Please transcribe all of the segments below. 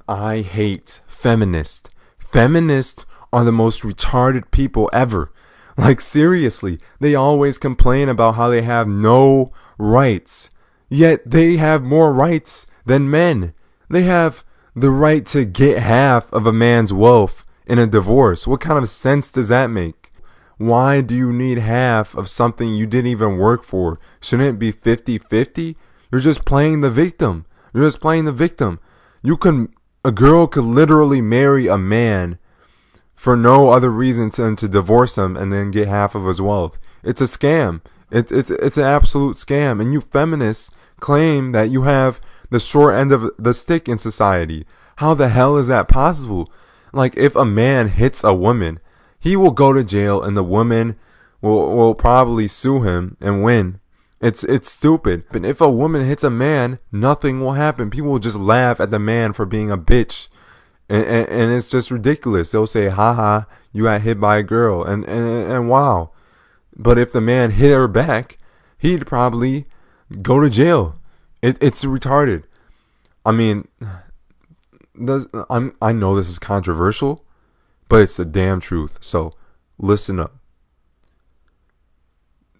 I hate feminists. Feminists are the most retarded people ever. Like, seriously, they always complain about how they have no rights. Yet they have more rights than men. They have the right to get half of a man's wealth in a divorce. What kind of sense does that make? Why do you need half of something you didn't even work for? Shouldn't it be 50-50? You're just playing the victim. A girl could literally marry a man for no other reason than to divorce him and then get half of his wealth. It's a scam. It's an absolute scam. And you feminists claim that you have the short end of the stick in society. How the hell is that possible? Like, if a man hits a woman, he will go to jail and the woman will probably sue him and win. It's stupid. But if a woman hits a man, nothing will happen. People will just laugh at the man for being a bitch. And it's just ridiculous. They'll say, haha, you got hit by a girl. And wow. But if the man hit her back, he'd probably go to jail. It's retarded. I mean, I know this is controversial, but it's the damn truth. So listen up.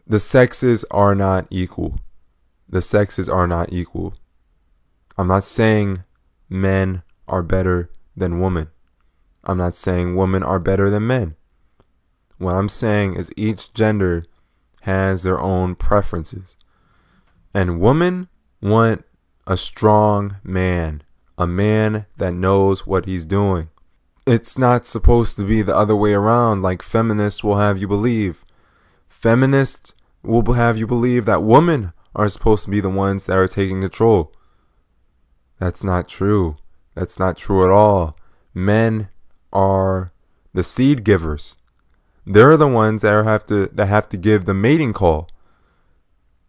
The sexes are not equal. I'm not saying men are better than women. I'm not saying women are better than men. What I'm saying is each gender has their own preferences. And women want a strong man, a man that knows what he's doing. It's not supposed to be the other way around like feminists will have you believe. Feminists will have you believe that women are supposed to be the ones that are taking control. That's not true. That's not true at all. Men are the seed givers. They're the ones that have to give the mating call.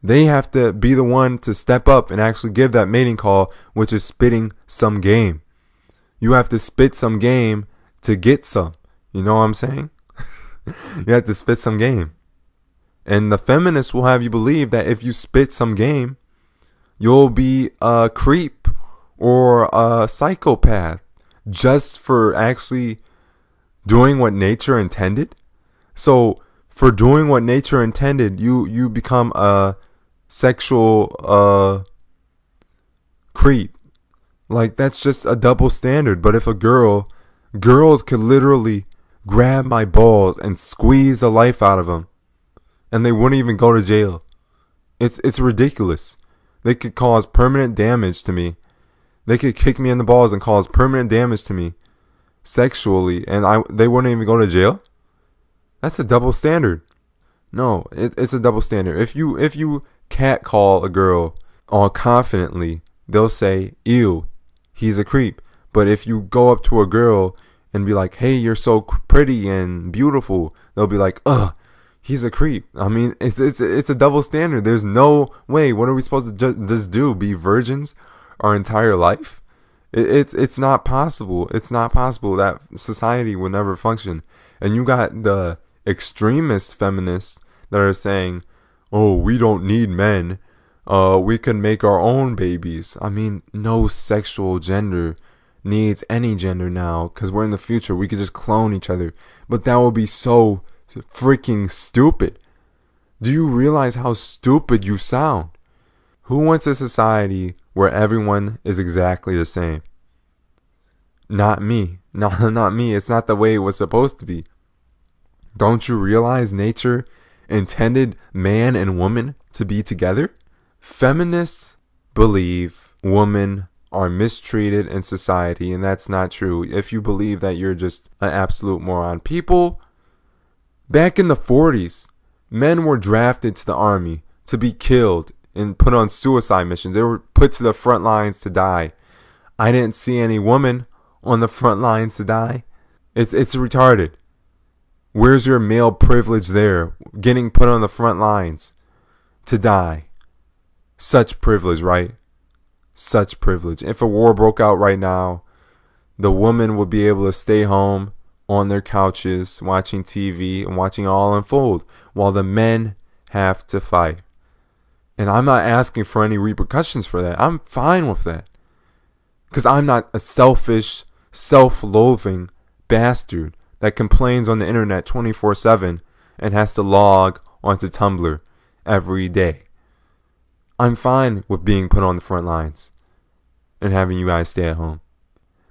They have to be the one to step up and actually give that mating call, which is spitting some game. You have to spit some game to get some. You know what I'm saying? You have to spit some game. And the feminists will have you believe that if you spit some game, you'll be a creep or a psychopath just for actually doing what nature intended. So for doing what nature intended, you become a sexual creep. Like, that's just a double standard. But if girls could literally grab my balls and squeeze the life out of them, and they wouldn't even go to jail. It's ridiculous. They could cause permanent damage to me. They could kick me in the balls and cause permanent damage to me sexually, and they wouldn't even go to jail. That's a double standard. No, it's a double standard. If you catcall a girl all confidently, they'll say, ew, he's a creep. But if you go up to a girl and be like, hey, you're so pretty and beautiful, they'll be like, ugh, he's a creep. I mean, it's a double standard. There's no way. What are we supposed to just do? Be virgins our entire life? It's not possible. It's not possible. That society will never function. And you got the extremist feminists that are saying, oh, we don't need men. We can make our own babies. I mean, no sexual gender needs any gender now, because we're in the future. We could just clone each other. But that would be so freaking stupid. Do you realize how stupid you sound? Who wants a society where everyone is exactly the same? Not me. Not me. It's not the way it was supposed to be. Don't you realize nature intended man and woman to be together? Feminists believe women are mistreated in society, and that's not true. If you believe that, you're just an absolute moron. People, back in the 40s, men were drafted to the army to be killed and put on suicide missions. They were put to the front lines to die. I didn't see any woman on the front lines to die. It's retarded. Where's your male privilege there? Getting put on the front lines to die. Such privilege, right? Such privilege. If a war broke out right now, the woman would be able to stay home on their couches watching TV and watching it all unfold, while the men have to fight. And I'm not asking for any repercussions for that. I'm fine with that. Because I'm not a selfish, self-loathing bastard that complains on the internet 24/7 and has to log onto Tumblr every day. I'm fine with being put on the front lines and having you guys stay at home.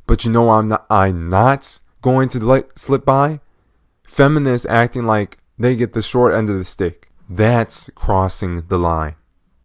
But you know I'm not going to let slip by? Feminists acting like they get the short end of the stick. That's crossing the line.